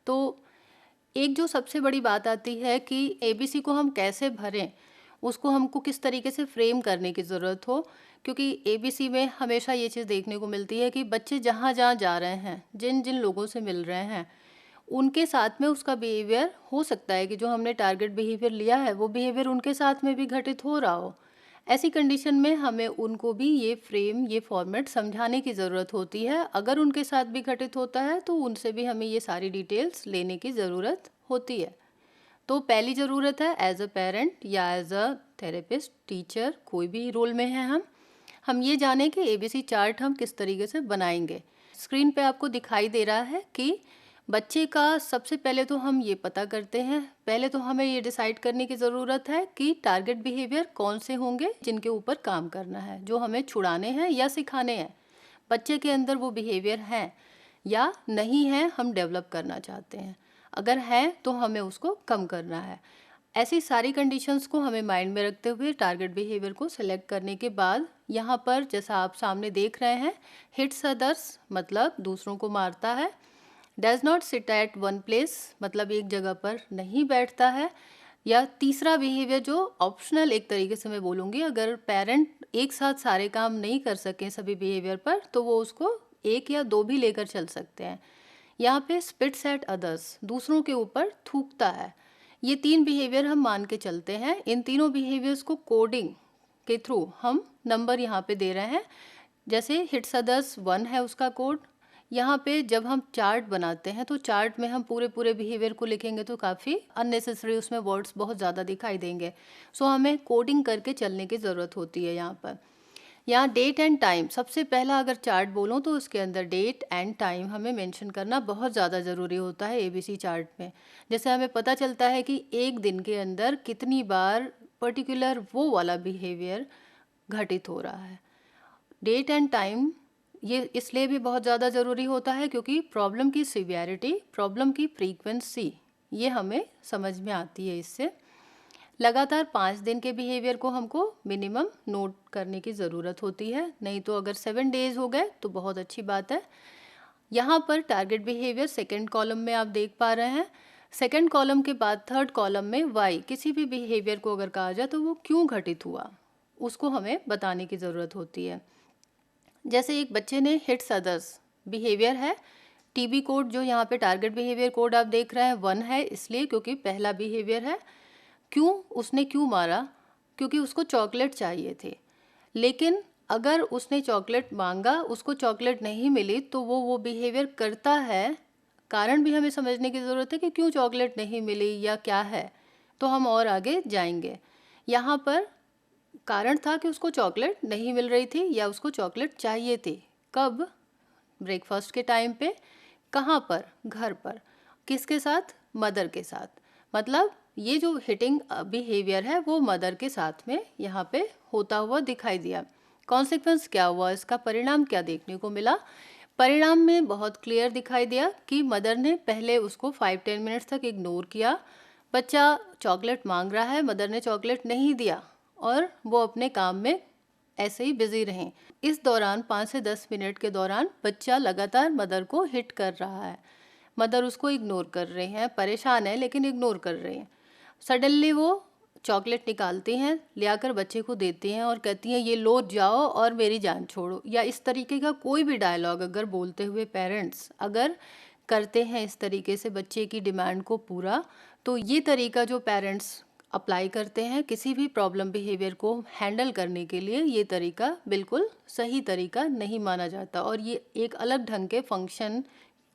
तो एक जो सबसे बड़ी बात आती है कि एबीसी को हम कैसे भरें, उसको हमको किस तरीके से फ्रेम करने की ज़रूरत हो, क्योंकि एबीसी में हमेशा ये चीज़ देखने को मिलती है कि बच्चे जहाँ-जहाँ जा रहे हैं, जिन-जिन लोगों से मिल रहे हैं, उनके साथ में उसका बिहेवियर हो सकता है कि जो हमने टारगेट बिहेवियर लिया है, वो बिहेवियर उनके साथ में भी घटित हो रहा हो। ऐसी कंडीशन में हमें उनको भी ये फ्रेम, ये फॉर्मेट समझाने की ज़रूरत होती है। अगर उनके साथ भी घटित होता है, तो उनसे भी हमें ये सारी डिटेल्स लेने की ज़रूरत होती है। तो पहली ज़रूरत है एज़ अ पेरेंट या एज़ अ थेरेपिस्ट, टीचर, कोई भी रोल में हैं हम ये जानें कि एबीसी चार्ट हम किस तरीके से बनाएंगे। स्क्रीन पे आपको दिखाई दे रहा है कि बच्चे का सबसे पहले तो हम ये पता करते हैं, पहले तो हमें ये डिसाइड करने की ज़रूरत है कि टारगेट बिहेवियर कौन से होंगे जिनके ऊपर काम करना है, जो हमें छुड़ाने हैं या सिखाने हैं। बच्चे के अंदर वो बिहेवियर हैं या नहीं है, हम डेवलप करना चाहते हैं। अगर है तो हमें उसको कम करना है। ऐसी सारी कंडीशंस को हमें माइंड में रखते हुए टारगेट बिहेवियर को सिलेक्ट करने के बाद यहाँ पर जैसा आप सामने देख रहे हैं, हिट्स अदर्स मतलब दूसरों को मारता है, does not sit at one place मतलब एक जगह पर नहीं बैठता है, या तीसरा बिहेवियर जो ऑप्शनल एक तरीके से मैं बोलूँगी, अगर पेरेंट एक साथ सारे काम नहीं कर सकें सभी बिहेवियर पर तो वो उसको एक या दो भी लेकर चल सकते हैं। यहाँ पे स्पिट्स एट अदर्स दूसरों के ऊपर थूकता है। ये तीन बिहेवियर हम मान के चलते हैं। इन तीनों बिहेवियर्स को कोडिंग के थ्रू हम नंबर यहाँ पे दे रहे हैं। जैसे हिट्स अदर्स 1 है उसका कोड। यहाँ पे जब हम चार्ट बनाते हैं तो चार्ट में हम पूरे पूरे बिहेवियर को लिखेंगे तो काफ़ी अननेसेसरी उसमें वर्ड्स बहुत ज़्यादा दिखाई देंगे। सो हमें कोडिंग करके चलने की ज़रूरत होती है। यहाँ डेट एंड टाइम सबसे पहला अगर चार्ट बोलूँ तो उसके अंदर डेट एंड टाइम हमें मेंशन करना बहुत ज़्यादा ज़रूरी होता है एबीसी चार्ट में। जैसे हमें पता चलता है कि एक दिन के अंदर कितनी बार पर्टिकुलर वो वाला बिहेवियर घटित हो रहा है। डेट एंड टाइम ये इसलिए भी बहुत ज़्यादा ज़रूरी होता है क्योंकि प्रॉब्लम की सीवियरिटी, प्रॉब्लम की फ्रीक्वेंसी ये हमें समझ में आती है इससे। लगातार 5 दिन के बिहेवियर को हमको मिनिमम नोट करने की ज़रूरत होती है, नहीं तो अगर 7 डेज़ हो गए तो बहुत अच्छी बात है। यहाँ पर टारगेट बिहेवियर सेकंड कॉलम में आप देख पा रहे हैं। सेकंड कॉलम के बाद थर्ड कॉलम में वाई, किसी भी बिहेवियर को अगर कहा जाए तो वो क्यों घटित हुआ, उसको हमें बताने की ज़रूरत होती है। जैसे एक बच्चे ने हिट्स अदर्स बिहेवियर है, टीबी कोड जो यहाँ पे टारगेट बिहेवियर कोड आप देख रहे हैं 1 है, इसलिए क्योंकि पहला बिहेवियर है। क्यों उसने क्यों मारा? क्योंकि उसको चॉकलेट चाहिए थे। लेकिन अगर उसने चॉकलेट मांगा, उसको चॉकलेट नहीं मिली तो वो बिहेवियर करता है। कारण भी हमें समझने की ज़रूरत है कि क्यों चॉकलेट नहीं मिली या क्या है, तो हम और आगे जाएंगे। यहाँ पर कारण था कि उसको चॉकलेट नहीं मिल रही थी या उसको चॉकलेट चाहिए थी। कब? ब्रेकफास्ट के टाइम पे। कहाँ पर? घर पर। किसके साथ? मदर के साथ। मतलब ये जो हिटिंग बिहेवियर है वो मदर के साथ में यहाँ पे होता हुआ दिखाई दिया। कॉन्सिक्वेंस क्या हुआ, इसका परिणाम क्या देखने को मिला? परिणाम में बहुत क्लियर दिखाई दिया कि मदर ने पहले उसको 5-10 मिनट्स तक इग्नोर किया। बच्चा चॉकलेट मांग रहा है, मदर ने चॉकलेट नहीं दिया और वो अपने काम में ऐसे ही बिजी रहें। इस दौरान 5 से 10 मिनट के दौरान बच्चा लगातार मदर को हिट कर रहा है। मदर उसको इग्नोर कर रहे हैं, परेशान है लेकिन इग्नोर कर रहे हैं। सडनली वो चॉकलेट निकालती हैं, ले बच्चे को देती हैं और कहती हैं ये लो जाओ और मेरी जान छोड़ो, या इस तरीके का कोई भी डायलॉग अगर बोलते हुए पेरेंट्स अगर करते हैं इस तरीके से बच्चे की डिमांड को पूरा, तो ये तरीका जो पेरेंट्स अप्लाई करते हैं किसी भी प्रॉब्लम बिहेवियर को हैंडल करने के लिए, ये तरीका बिल्कुल सही तरीका नहीं माना जाता और ये एक अलग ढंग के फंक्शन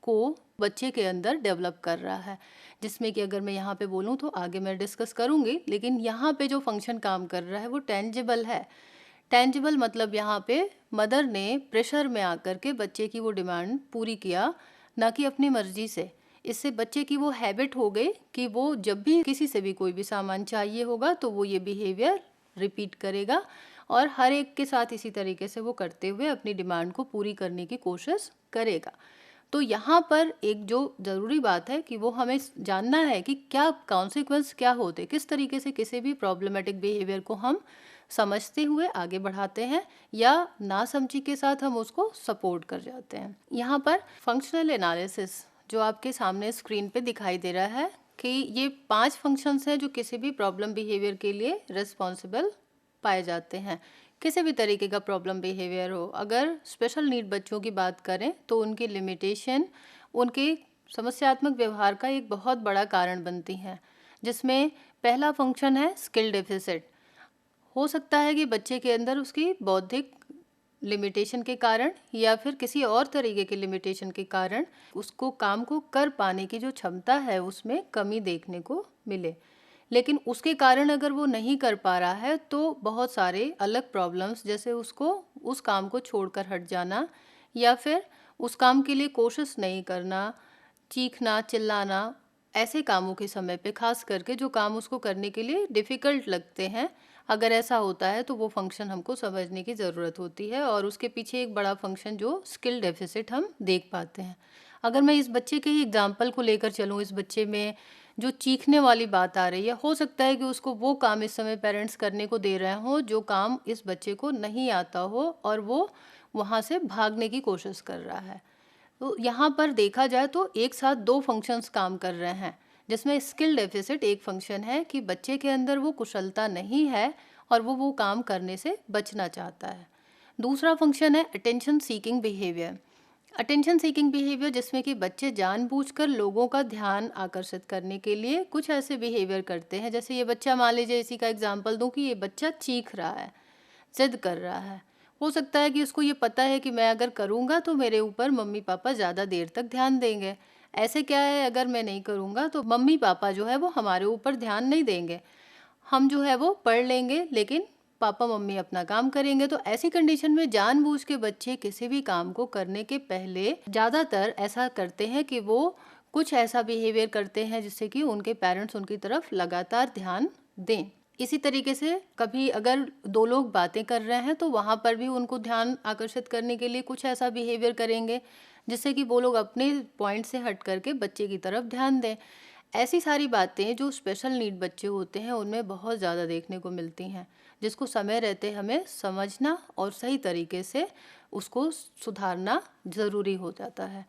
को बच्चे के अंदर डेवलप कर रहा है, जिसमें कि अगर मैं यहाँ पे बोलूँ तो आगे मैं डिस्कस करूँगी, लेकिन यहाँ पे जो फंक्शन काम कर रहा है वो टेंजिबल है। टेंजिबल मतलब यहाँ पे मदर ने प्रेशर में आकर के बच्चे की वो डिमांड पूरी किया, ना कि अपनी मर्जी से। इससे बच्चे की वो हैबिट हो गई कि वो जब भी किसी से भी कोई भी सामान चाहिए होगा तो वो ये बिहेवियर रिपीट करेगा और हर एक के साथ इसी तरीके से वो करते हुए अपनी डिमांड को पूरी करने की कोशिश करेगा। तो यहाँ पर एक जो ज़रूरी बात है कि वो हमें जानना है कि क्या कॉन्सिक्वेंस क्या होते, किस तरीके से किसी भी प्रॉब्लमेटिक बिहेवियर को हम समझते हुए आगे बढ़ाते हैं या नासमझी के साथ हम उसको सपोर्ट कर जाते हैं। यहाँ पर फंक्शनल एनालिसिस जो आपके सामने स्क्रीन पे दिखाई दे रहा है कि ये 5 फंक्शंस हैं जो किसी भी प्रॉब्लम बिहेवियर के लिए रिस्पॉन्सिबल पाए जाते हैं। किसी भी तरीके का प्रॉब्लम बिहेवियर हो, अगर स्पेशल नीड बच्चों की बात करें तो उनकी लिमिटेशन उनके समस्यात्मक व्यवहार का एक बहुत बड़ा कारण बनती हैं, जिसमें पहला फंक्शन है स्किल डेफिसिट। हो सकता है कि बच्चे के अंदर उसकी बौद्धिक लिमिटेशन के कारण या फिर किसी और तरीके के लिमिटेशन के कारण उसको काम को कर पाने की जो क्षमता है उसमें कमी देखने को मिले। लेकिन उसके कारण अगर वो नहीं कर पा रहा है तो बहुत सारे अलग प्रॉब्लम्स, जैसे उसको उस काम को छोड़कर हट जाना या फिर उस काम के लिए कोशिश नहीं करना, चीखना, चिल्लाना, ऐसे कामों के समय पे खास करके जो काम उसको करने के लिए डिफ़िकल्ट लगते हैं, अगर ऐसा होता है तो वो फंक्शन हमको समझने की ज़रूरत होती है और उसके पीछे एक बड़ा फंक्शन जो स्किल डेफिसिट हम देख पाते हैं। अगर मैं इस बच्चे के ही एग्जाम्पल को लेकर चलूँ, इस बच्चे में जो चीखने वाली बात आ रही है, हो सकता है कि उसको वो काम इस समय पेरेंट्स करने को दे रहे हों जो काम इस बच्चे को नहीं आता हो और वो वहाँ से भागने की कोशिश कर रहा है। तो यहाँ पर देखा जाए तो एक साथ 2 फंक्शंस काम कर रहे हैं, जिसमें स्किल डेफिसिट एक फंक्शन है कि बच्चे के अंदर वो कुशलता नहीं है और वो काम करने से बचना चाहता है। दूसरा फंक्शन है attention seeking behaviour. Attention seeking behaviour जिसमें कि बच्चे जानबूझकर लोगों का ध्यान आकर्षित करने के लिए कुछ ऐसे बिहेवियर करते हैं। जैसे ये बच्चा, मान लीजिए इसी का एग्जांपल दूं कि ये बच्चा चीख रहा है, ज़िद कर रहा है। हो सकता है कि उसको ये पता है कि मैं अगर करूँगा तो मेरे ऊपर मम्मी पापा ज़्यादा देर तक ध्यान देंगे। ऐसे क्या है, अगर मैं नहीं करूँगा तो मम्मी पापा जो है वो हमारे ऊपर ध्यान नहीं देंगे। हम जो है वो पढ़ लेंगे लेकिन पापा मम्मी अपना काम करेंगे। तो ऐसी कंडीशन में जानबूझ के बच्चे किसी भी काम को करने के पहले ज़्यादातर ऐसा करते हैं कि वो कुछ ऐसा बिहेवियर करते हैं जिससे कि उनके पेरेंट्स उनकी तरफ लगातार ध्यान दें। इसी तरीके से कभी अगर 2 लोग बातें कर रहे हैं तो वहाँ पर भी उनको ध्यान आकर्षित करने के लिए कुछ ऐसा बिहेवियर करेंगे जिससे कि वो लोग अपने पॉइंट से हट करके बच्चे की तरफ ध्यान दें। ऐसी सारी बातें जो स्पेशल नीड बच्चे होते हैं उनमें बहुत ज़्यादा देखने को मिलती हैं, जिसको समय रहते हमें समझना और सही तरीके से उसको सुधारना ज़रूरी हो जाता है।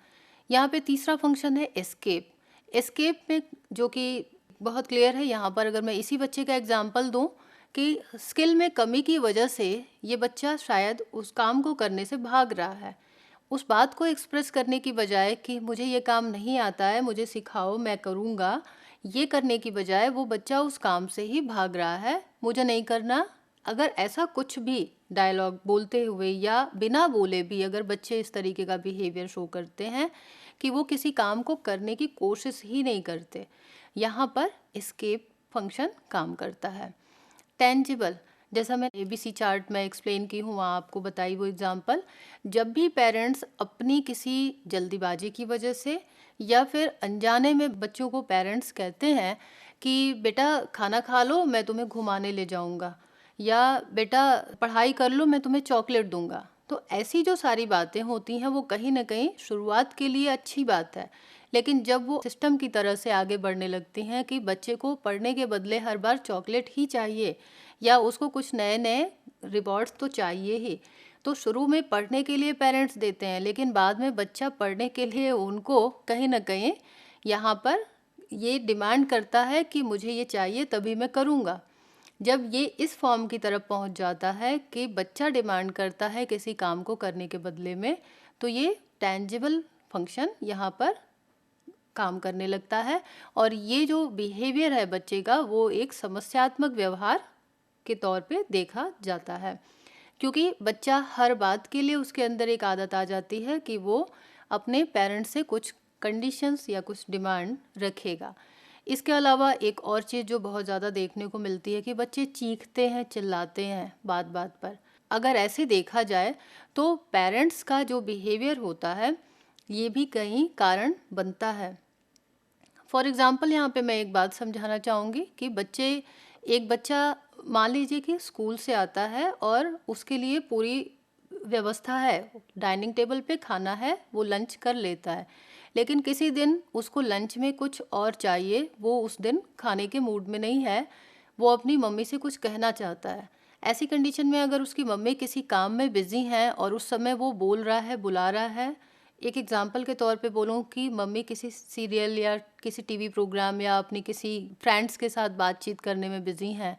यहाँ पे तीसरा फंक्शन है एस्केप। एस्केप में जो कि बहुत क्लियर है, यहाँ पर अगर मैं इसी बच्चे का एग्जांपल दूँ कि स्किल में कमी की वजह से ये बच्चा शायद उस काम को करने से भाग रहा है। उस बात को एक्सप्रेस करने की बजाय कि मुझे ये काम नहीं आता है, मुझे सिखाओ, मैं करूँगा, ये करने की बजाय वो बच्चा उस काम से ही भाग रहा है, मुझे नहीं करना। अगर ऐसा कुछ भी डायलॉग बोलते हुए या बिना बोले भी अगर बच्चे इस तरीके का बिहेवियर शो करते हैं कि वो किसी काम को करने की कोशिश ही नहीं करते, यहाँ पर एस्केप फंक्शन काम करता है। टेंजिबल, जैसा मैं एबीसी चार्ट में एक्सप्लेन की हूँ, वहाँ आपको बताई वो एग्जांपल, जब भी पेरेंट्स अपनी किसी जल्दीबाजी की वजह से या फिर अनजाने में बच्चों को पेरेंट्स कहते हैं कि बेटा खाना खा लो, मैं तुम्हें घुमाने ले जाऊँगा, या बेटा पढ़ाई कर लो, मैं तुम्हें चॉकलेट दूंगा। तो ऐसी जो सारी बातें होती हैं वो कहीं ना कहीं शुरुआत के लिए अच्छी बात है, लेकिन जब वो सिस्टम की तरह से आगे बढ़ने लगती हैं कि बच्चे को पढ़ने के बदले हर बार चॉकलेट ही चाहिए या उसको कुछ नए नए रिवॉर्ड्स तो चाहिए ही, तो शुरू में पढ़ने के लिए पेरेंट्स देते हैं लेकिन बाद में बच्चा पढ़ने के लिए उनको कहीं ना कहीं यहाँ पर ये डिमांड करता है कि मुझे ये चाहिए तभी मैं करूँगा। जब ये इस फॉर्म की तरफ पहुंच जाता है कि बच्चा डिमांड करता है किसी काम को करने के बदले में, तो ये टेंजिबल फंक्शन यहाँ पर काम करने लगता है और ये जो बिहेवियर है बच्चे का वो एक समस्यात्मक व्यवहार के तौर पे देखा जाता है, क्योंकि बच्चा हर बात के लिए उसके अंदर एक आदत आ जाती है कि वो अपने पेरेंट्स से कुछ कंडीशंस या कुछ डिमांड रखेगा। इसके अलावा एक और चीज़ जो बहुत ज़्यादा देखने को मिलती है कि बच्चे चीखते हैं, चिल्लाते हैं बात बात पर। अगर ऐसे देखा जाए तो पेरेंट्स का जो बिहेवियर होता है ये भी कई कारण बनता है। फॉर एग्ज़ाम्पल यहाँ पे मैं एक बात समझाना चाहूँगी कि एक बच्चा मान लीजिए कि स्कूल से आता है और उसके लिए पूरी व्यवस्था है, डाइनिंग टेबल पे खाना है, वो लंच कर लेता है, लेकिन किसी दिन उसको लंच में कुछ और चाहिए, वो उस दिन खाने के मूड में नहीं है, वो अपनी मम्मी से कुछ कहना चाहता है। ऐसी कंडीशन में अगर उसकी मम्मी किसी काम में बिज़ी हैं और उस समय वो बोल रहा है, बुला रहा है एक एग्जांपल के तौर पे बोलूँ कि मम्मी किसी सीरियल या किसी टीवी प्रोग्राम या अपनी किसी फ्रेंड्स के साथ बातचीत करने में बिज़ी हैं,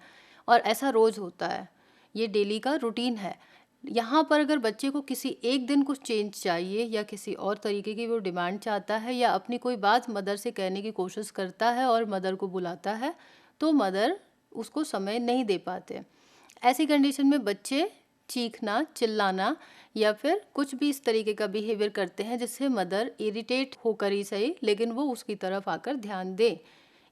और ऐसा रोज़ होता है, ये डेली का रूटीन है। यहाँ पर अगर बच्चे को किसी एक दिन कुछ चेंज चाहिए या किसी और तरीके की वो डिमांड चाहता है या अपनी कोई बात मदर से कहने की कोशिश करता है और मदर को बुलाता है, तो मदर उसको समय नहीं दे पाते। ऐसी कंडीशन में बच्चे चीखना, चिल्लाना या फिर कुछ भी इस तरीके का बिहेवियर करते हैं जिससे मदर इरिटेट होकर ही सही, लेकिन वो उसकी तरफ आकर ध्यान दे।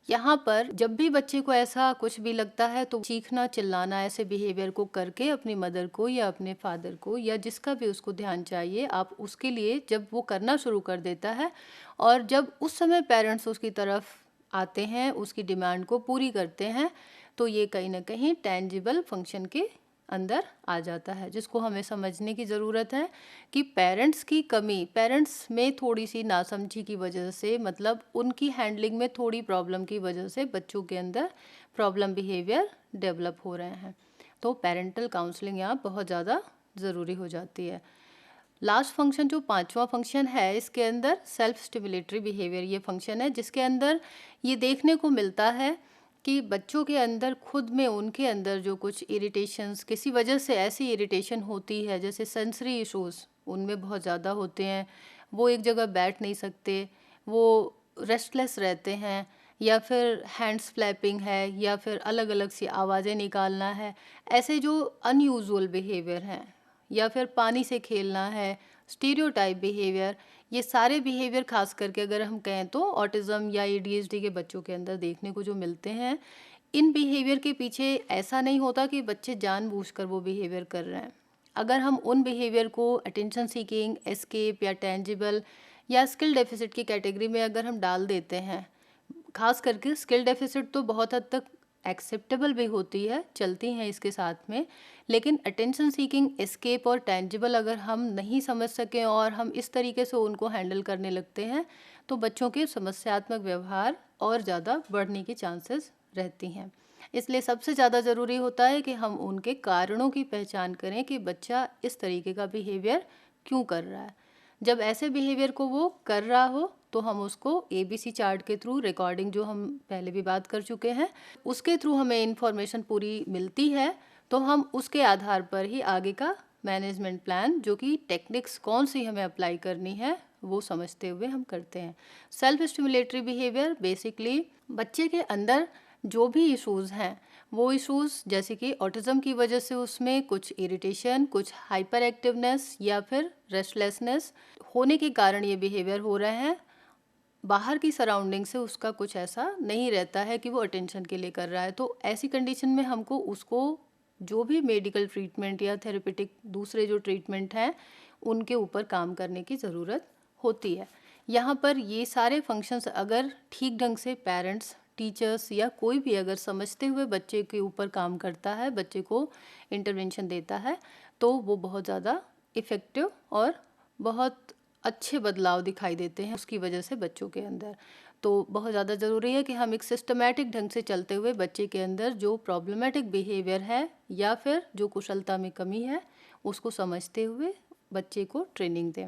यहाँ पर जब भी बच्चे को ऐसा कुछ भी लगता है तो चीखना, चिल्लाना ऐसे बिहेवियर को करके अपनी मदर को या अपने फादर को या जिसका भी उसको ध्यान चाहिए, आप उसके लिए जब वो करना शुरू कर देता है और जब उस समय पेरेंट्स उसकी तरफ आते हैं, उसकी डिमांड को पूरी करते हैं, तो ये कहीं ना कहीं टेंजिबल फंक्शन के अंदर आ जाता है, जिसको हमें समझने की ज़रूरत है कि पेरेंट्स की कमी, पेरेंट्स में थोड़ी सी नासमझी की वजह से, मतलब उनकी हैंडलिंग में थोड़ी प्रॉब्लम की वजह से बच्चों के अंदर प्रॉब्लम बिहेवियर डेवलप हो रहे हैं। तो पेरेंटल काउंसलिंग यहाँ बहुत ज़्यादा ज़रूरी हो जाती है। लास्ट फंक्शन जो पांचवा फंक्शन है, इसके अंदर सेल्फ स्टिमुलेटरी बिहेवियर ये फंक्शन है, जिसके अंदर ये देखने को मिलता है कि बच्चों के अंदर खुद में, उनके अंदर जो कुछ इरिटेशंस किसी वजह से ऐसी इरिटेशन होती है, जैसे सेंसरी इश्यूज उनमें बहुत ज़्यादा होते हैं, वो एक जगह बैठ नहीं सकते, वो रेस्टलेस रहते हैं, या फिर हैंड्स फ्लैपिंग है, या फिर अलग अलग सी आवाज़ें निकालना है, ऐसे जो अनयूजुअल बिहेवियर हैं, या फिर पानी से खेलना है, स्टीरियोटाइप बिहेवियर, ये सारे बिहेवियर खास करके अगर हम कहें तो ऑटिज़म या एडीएचडी के बच्चों के अंदर देखने को जो मिलते हैं। इन बिहेवियर के पीछे ऐसा नहीं होता कि बच्चे जानबूझकर वो बिहेवियर कर रहे हैं। अगर हम उन बिहेवियर को अटेंशन सीकिंग, एस्केप या टेंजिबल या स्किल डेफिसिट की कैटेगरी में अगर हम डाल देते हैं, खास करके स्किल डेफिसिट तो बहुत हद तक एक्सेप्टेबल भी होती है, चलती हैं इसके साथ में, लेकिन अटेंशन सीकिंग, एस्केप और टेंजिबल अगर हम नहीं समझ सकें और हम इस तरीके से उनको हैंडल करने लगते हैं, तो बच्चों के समस्यात्मक व्यवहार और ज़्यादा बढ़ने की चांसेस रहती हैं। इसलिए सबसे ज़्यादा ज़रूरी होता है कि हम उनके कारणों की पहचान करें कि बच्चा इस तरीके का बिहेवियर क्यों कर रहा है। जब ऐसे बिहेवियर को वो कर रहा हो तो हम उसको एबीसी चार्ट के थ्रू, रिकॉर्डिंग जो हम पहले भी बात कर चुके हैं, उसके थ्रू हमें इन्फॉर्मेशन पूरी मिलती है, तो हम उसके आधार पर ही आगे का मैनेजमेंट प्लान, जो कि टेक्निक्स कौन सी हमें अप्लाई करनी है, वो समझते हुए हम करते हैं। सेल्फ स्टिमुलेटरी बिहेवियर बेसिकली बच्चे के अंदर जो भी इश्यूज़ हैं, वो इश्यूज़ जैसे कि ऑटिज़म की वजह से उसमें कुछ इरिटेशन, कुछ हाइपर एक्टिवनेस या फिर रेस्टलेसनेस होने के कारण ये बिहेवियर हो रहे हैं। बाहर की सराउंडिंग से उसका कुछ ऐसा नहीं रहता है कि वो अटेंशन के लिए कर रहा है, तो ऐसी कंडीशन में हमको उसको जो भी मेडिकल ट्रीटमेंट या थेरेपेटिक दूसरे जो ट्रीटमेंट हैं, उनके ऊपर काम करने की ज़रूरत होती है। यहाँ पर ये सारे फंक्शंस अगर ठीक ढंग से पेरेंट्स, टीचर्स या कोई भी अगर समझते हुए बच्चे के ऊपर काम करता है, बच्चे को इंटरवेंशन देता है, तो वो बहुत ज़्यादा इफ़ेक्टिव और बहुत अच्छे बदलाव दिखाई देते हैं उसकी वजह से बच्चों के अंदर। तो बहुत ज़्यादा ज़रूरी है कि हम एक सिस्टमैटिक ढंग से चलते हुए बच्चे के अंदर जो प्रॉब्लमेटिक बिहेवियर है या फिर जो कुशलता में कमी है, उसको समझते हुए बच्चे को ट्रेनिंग दें।